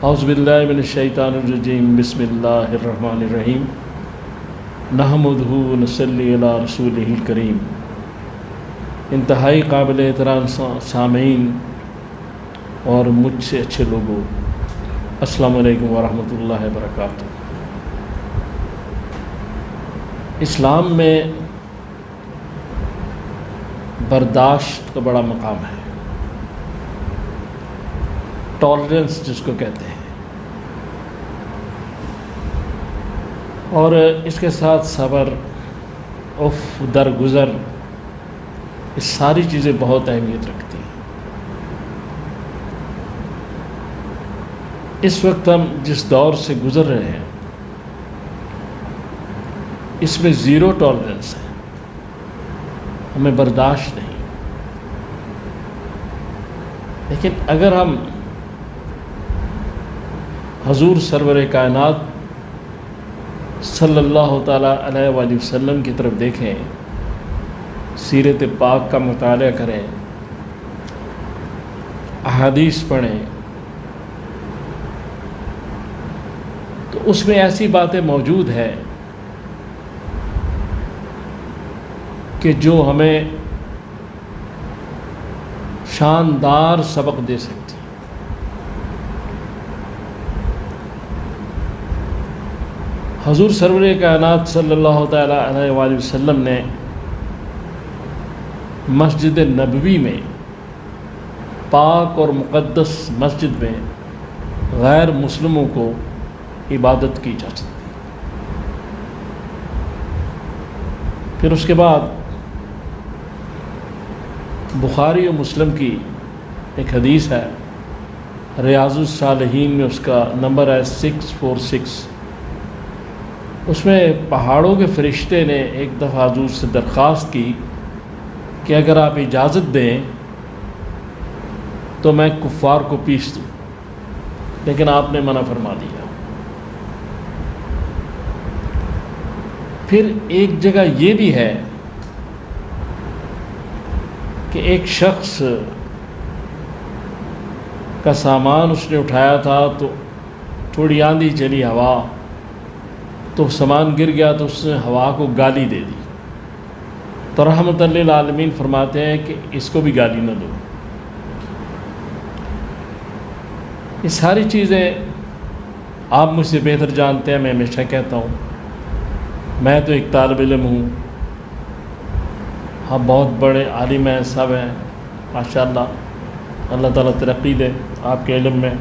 اعوذ باللہ من الشیطان الرجیم بسم اللہ الرحمن الرحیم نحمدہ ونصلی علی رسولہ الکریم۔ انتہائی قابل احترام سامعین اور مجھ سے اچھے لوگوں، السلام علیکم ورحمۃ اللہ وبرکاتہ۔ اسلام میں برداشت کا بڑا مقام ہے، ٹالرنس جس کو کہتے ہیں، اور اس کے ساتھ صبر، درگزر، یہ ساری چیزیں بہت اہمیت رکھتی ہیں۔ اس وقت ہم جس دور سے گزر رہے ہیں اس میں زیرو ٹالرنس ہے، ہمیں برداشت نہیں۔ لیکن اگر ہم حضور سرور کائنات صلی اللہ تعالیٰ علیہ وآلہ وسلم کی طرف دیکھیں، سیرت پاک کا مطالعہ کریں، احادیث پڑھیں، تو اس میں ایسی باتیں موجود ہیں کہ جو ہمیں شاندار سبق دے سکتی۔ حضور سرور کائنات صلی اللہ تعالیٰ علیہ وآلہ وسلم نے مسجد نبوی میں، پاک اور مقدس مسجد میں غیر مسلموں کو عبادت کی اجازت دی۔ پھر اس کے بعد بخاری و مسلم کی ایک حدیث ہے، ریاض الصالحین میں اس کا نمبر ہے 646۔ اس میں پہاڑوں کے فرشتے نے ایک دفعہ حضور سے درخواست کی کہ اگر آپ اجازت دیں تو میں کفار کو پیس دوں، لیکن آپ نے منع فرما دیا۔ پھر ایک جگہ یہ بھی ہے کہ ایک شخص کا سامان اس نے اٹھایا تھا، تو تھوڑی آندھی چلی، ہوا، تو سامان گر گیا، تو اس نے ہوا کو گالی دے دی۔ تو رحمت للعالمین فرماتے ہیں کہ اس کو بھی گالی نہ دو۔ یہ ساری چیزیں آپ مجھ سے بہتر جانتے ہیں۔ میں ہمیشہ کہتا ہوں، میں تو ایک طالب علم ہوں، آپ بہت بڑے عالم ہیں، سب ہیں، ماشاءاللہ، اللہ تعالیٰ ترقی دے آپ کے علم میں۔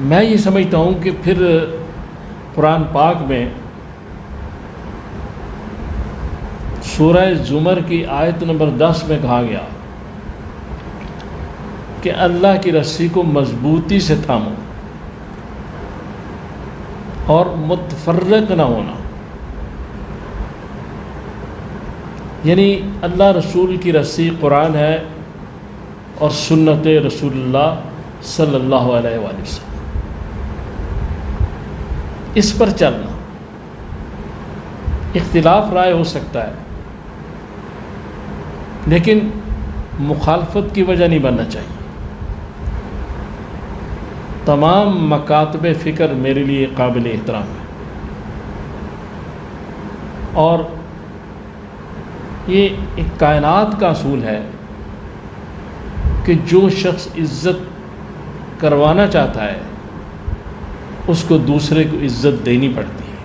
میں یہ سمجھتا ہوں کہ پھر قرآن پاک میں سورہ زمر کی آیت نمبر 10 میں کہا گیا کہ اللہ کی رسی کو مضبوطی سے تھامو اور متفرق نہ ہونا، یعنی اللہ رسول کی رسی قرآن ہے اور سنت رسول اللہ صلی اللہ علیہ وآلہ وسلم، اس پر چلنا۔ اختلاف رائے ہو سکتا ہے لیکن مخالفت کی وجہ نہیں بننا چاہیے۔ تمام مکاتب فکر میرے لیے قابل احترام ہے، اور یہ ایک کائنات کا اصول ہے کہ جو شخص عزت کروانا چاہتا ہے اس کو دوسرے کو عزت دینی پڑتی ہے۔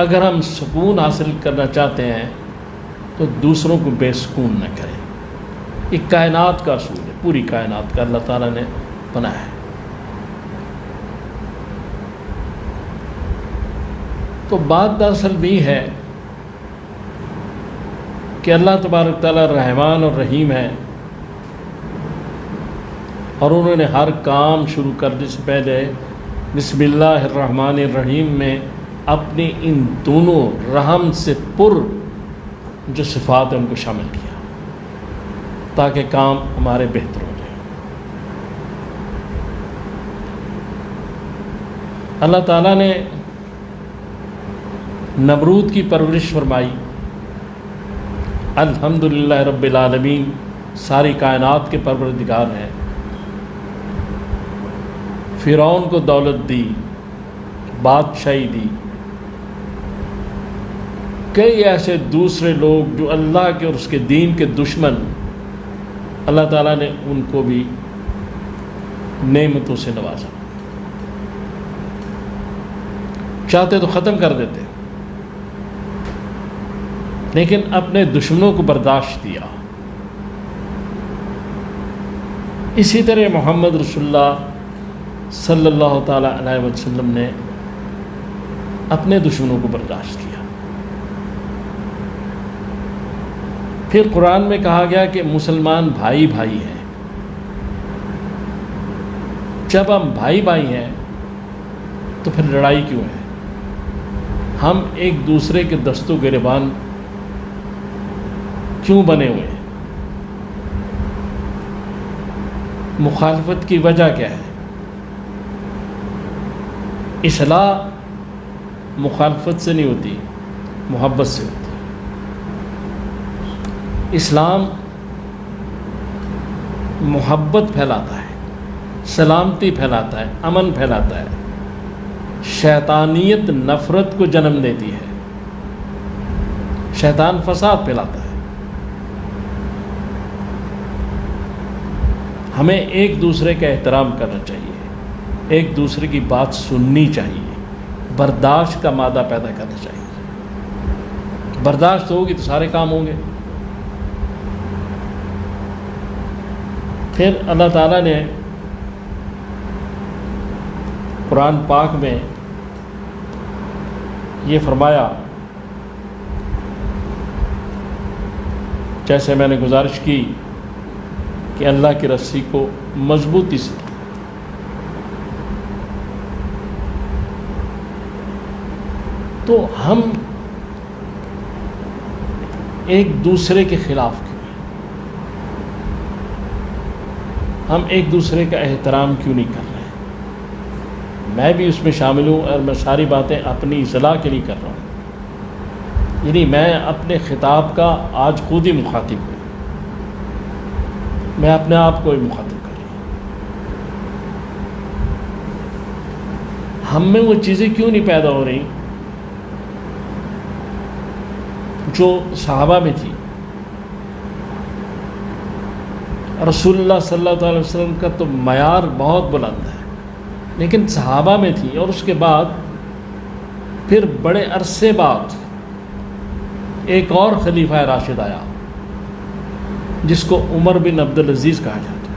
اگر ہم سکون حاصل کرنا چاہتے ہیں تو دوسروں کو بے سکون نہ کریں۔ یہ کائنات کا اصول ہے، پوری کائنات کا اللہ تعالیٰ نے بنایا ہے۔ تو بات دراصل بھی ہے کہ اللہ تبارک تعالیٰ رحمان اور رحیم ہے، اور انہوں نے ہر کام شروع کرنے سے پہلے بسم اللہ الرحمن الرحیم میں اپنی ان دونوں رحم سے پر جو صفات ہیں ان کو شامل کیا تاکہ کام ہمارے بہتر ہو جائے۔ اللہ تعالیٰ نے نمرود کی پرورش فرمائی، الحمدللہ رب العالمین ساری کائنات کے پروردگار ہیں، فرعون کو دولت دی، بادشاہی دی، کئی ایسے دوسرے لوگ جو اللہ کے اور اس کے دین کے دشمن، اللہ تعالیٰ نے ان کو بھی نعمتوں سے نوازا، چاہتے تو ختم کر دیتے لیکن اپنے دشمنوں کو برداشت دیا۔ اسی طرح محمد رسول اللہ صلی اللہ تعالیٰ علیہ وسلم نے اپنے دشمنوں کو برداشت کیا۔ پھر قرآن میں کہا گیا کہ مسلمان بھائی بھائی ہیں۔ جب ہم بھائی بھائی ہیں تو پھر لڑائی کیوں ہے؟ ہم ایک دوسرے کے دست و گریبان کیوں بنے ہوئے ہیں؟ مخالفت کی وجہ کیا ہے؟ اصلاح مخالفت سے نہیں ہوتی، محبت سے ہوتی۔ اسلام محبت پھیلاتا ہے، سلامتی پھیلاتا ہے، امن پھیلاتا ہے۔ شیطانیت نفرت کو جنم دیتی ہے، شیطان فساد پھیلاتا ہے۔ ہمیں ایک دوسرے کا احترام کرنا چاہیے، ایک دوسرے کی بات سننی چاہیے، برداشت کا مادہ پیدا کرنا چاہیے۔ برداشت ہوگی تو سارے کام ہوں گے۔ پھر اللہ تعالیٰ نے قرآن پاک میں یہ فرمایا، جیسے میں نے گزارش کی کہ اللہ کی رسی کو مضبوطی سے تو ہم ایک دوسرے کے خلاف کیوں ہیں؟ ہم ایک دوسرے کا احترام کیوں نہیں کر رہے ہیں؟ میں بھی اس میں شامل ہوں اور میں ساری باتیں اپنی اصلاح کے لیے کر رہا ہوں، یعنی میں اپنے خطاب کا آج خود ہی مخاطب ہوں، میں اپنے آپ کو ہی مخاطب کر رہا ہوں۔ ہم میں وہ چیزیں کیوں نہیں پیدا ہو رہی جو صحابہ میں تھی؟ رسول اللہ صلی اللہ علیہ وسلم کا تو معیار بہت بلند ہے، لیکن صحابہ میں تھی۔ اور اس کے بعد پھر بڑے عرصے بعد ایک اور خلیفہ راشد آیا جس کو عمر بن عبدالعزیز کہا جاتا ہے۔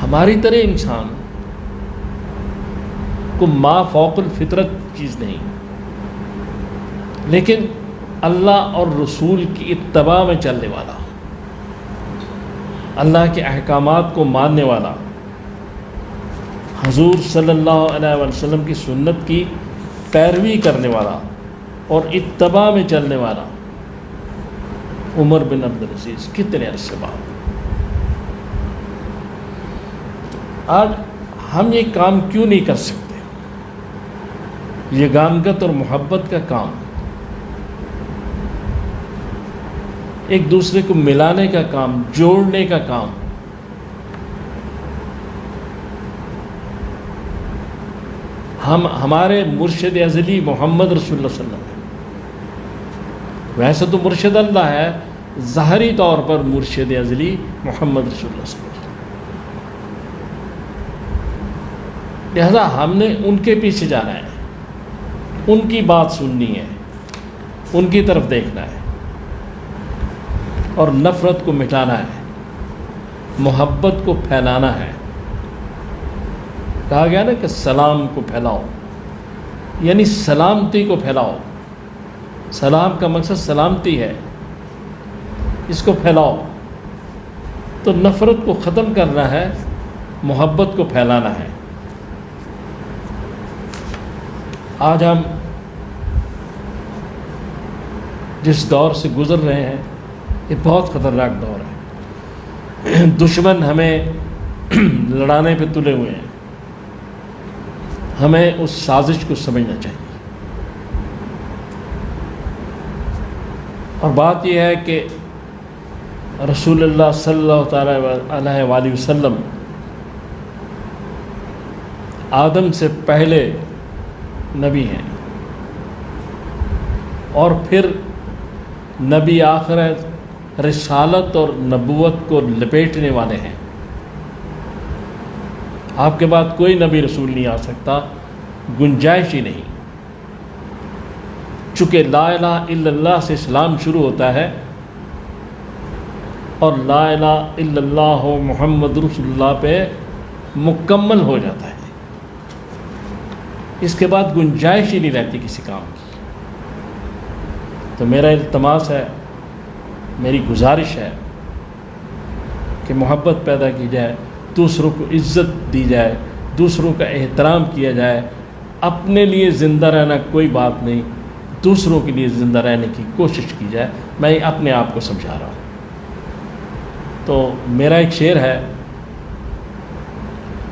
ہماری طرح انسان کو ما فوق الفطرت چیز نہیں، لیکن اللہ اور رسول کی اتباع میں چلنے والا، اللہ کے احکامات کو ماننے والا، حضور صلی اللہ علیہ وسلم کی سنت کی پیروی کرنے والا اور اتباع میں چلنے والا عمر بن عبدالعزیز کتنے عرصے بعد۔ آج ہم یہ کام کیوں نہیں کر سکتے؟ یگانگت اور محبت کا کام، ایک دوسرے کو ملانے کا کام، جوڑنے کا کام، ہمارے مرشد ازلی محمد رسول اللہ صلی اللہ علیہ وسلم، ویسے تو مرشد اللہ ہے، ظاہری طور پر مرشد ازلی محمد رسول اللہ صلی اللہ علیہ وسلم، لہذا ہم نے ان کے پیچھے جانا ہے، ان کی بات سننی ہے، ان کی طرف دیکھنا ہے اور نفرت کو مٹانا ہے، محبت کو پھیلانا ہے۔ کہا گیا نا کہ سلام کو پھیلاؤ، یعنی سلامتی کو پھیلاؤ۔ سلام کا مقصد سلامتی ہے، اس کو پھیلاؤ۔ تو نفرت کو ختم کرنا ہے، محبت کو پھیلانا ہے۔ آج ہم جس دور سے گزر رہے ہیں یہ بہت خطرناک دور ہے۔ دشمن ہمیں لڑانے پہ تلے ہوئے ہیں، ہمیں اس سازش کو سمجھنا چاہیے۔ اور بات یہ ہے کہ رسول اللہ صلی اللہ تعالیٰ علیہ وآلہ وسلم آدم سے پہلے نبی ہیں اور پھر نبی آخر رسالت اور نبوت کو لپیٹنے والے ہیں. آپ کے بعد کوئی نبی رسول نہیں آ سکتا، گنجائش ہی نہیں. چونکہ لا الہ الا اللہ سے اسلام شروع ہوتا ہے اور لا الہ الا اللہ محمد رسول اللہ پہ مکمل ہو جاتا ہے. اس کے بعد گنجائش ہی نہیں رہتی کسی کام کی. تو میرا التماس ہے، میری گزارش ہے کہ محبت پیدا کی جائے، دوسروں کو عزت دی جائے، دوسروں کا احترام کیا جائے. اپنے لیے زندہ رہنا کوئی بات نہیں، دوسروں کے لیے زندہ رہنے کی کوشش کی جائے. میں اپنے آپ کو سمجھا رہا ہوں. تو میرا ایک شعر ہے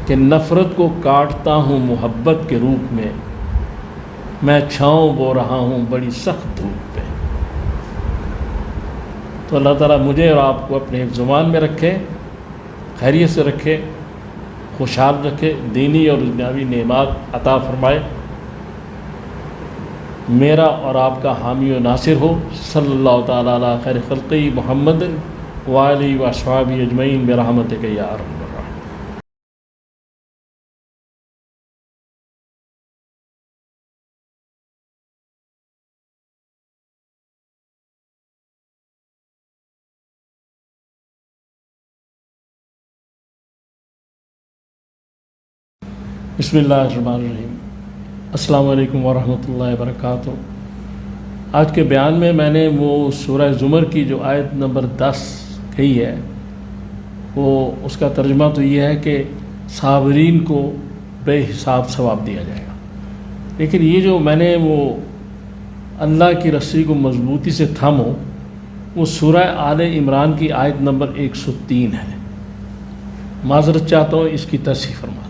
کہ نفرت کو کاٹتا ہوں محبت کے روپ میں چھاؤں بو رہا ہوں بڑی سخت دھوپ پہ. تو اللہ تعالیٰ مجھے اور آپ کو اپنے زبان میں رکھے، خیریت سے رکھے، خوشحال رکھے، دینی اور دنیاوی نعمات عطا فرمائے. میرا اور آپ کا حامی و ناصر ہو. صلی اللہ تعالیٰ علی خیر خلقی محمد وآلہ و اصحابہ اجمعین برحمتک یا ارحم الراحمین. بسم اللہ الرحمن الرحیم. السلام علیکم ورحمۃ اللہ وبرکاتہ. آج کے بیان میں نے وہ سورہ زمر کی جو آیت نمبر 10 کہی ہے، وہ اس کا ترجمہ تو یہ ہے کہ صابرین کو بے حساب ثواب دیا جائے گا. لیکن یہ جو میں نے وہ اللہ کی رسی کو مضبوطی سے تھامو، وہ سورہ آل عمران کی آیت نمبر 103 ہے. معذرت چاہتا ہوں، اس کی تصحیح فرما.